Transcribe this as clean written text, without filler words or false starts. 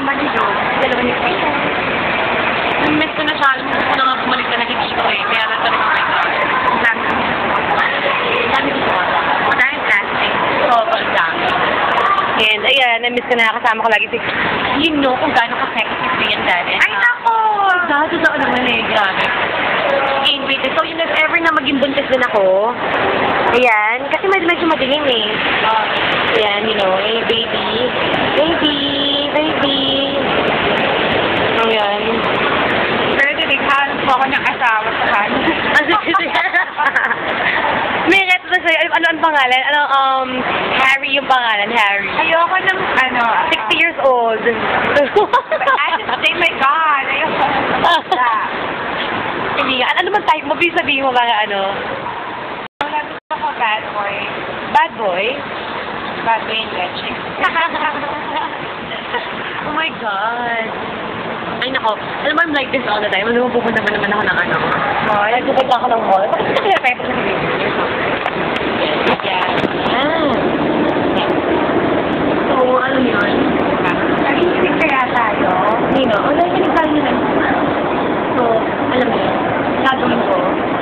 kasama ni Jo. Dalawa ni Kaya. Miss ko na siya. Alam mo ko na nga bumalik na nakikita eh. Kaya lang talaga may dami ko siya. Maraming plastic. Sobrang dami. And ayan, na-miss ko na kasama ko lagi si... You know kung gaano ka-sexy si yan dati. Ay, nako! Totoo naman eh. Grabe. And wait, so yun, if ever na maging buntis din ako, ayan, kasi medyo madilim eh. Ayan, you know, eh, baby. Ayan. Pero tinighan po ako ng asawa sa kanin. May reto na sa'yo. Ano ang pangalan? Harry yung pangalan, Harry. Ayoko ng, 60 years old. I just say, my God. Ayoko. Hindi nga. Ano man type mo? Please sabihin mo mga ano? Gusto ko bad boy. Bad boy? Bad boy in leche. Oh my God. Ay, nako. Alam mo, I'm like this all the time. Alam mo, pupunta pa naman ako ng ano. Mall? Nagpupunta ako ng mall. Bakit ka pinapayapa sa baby? Yeah. So, ano yun? Nag-iisip kaya tayo? Nino? Ano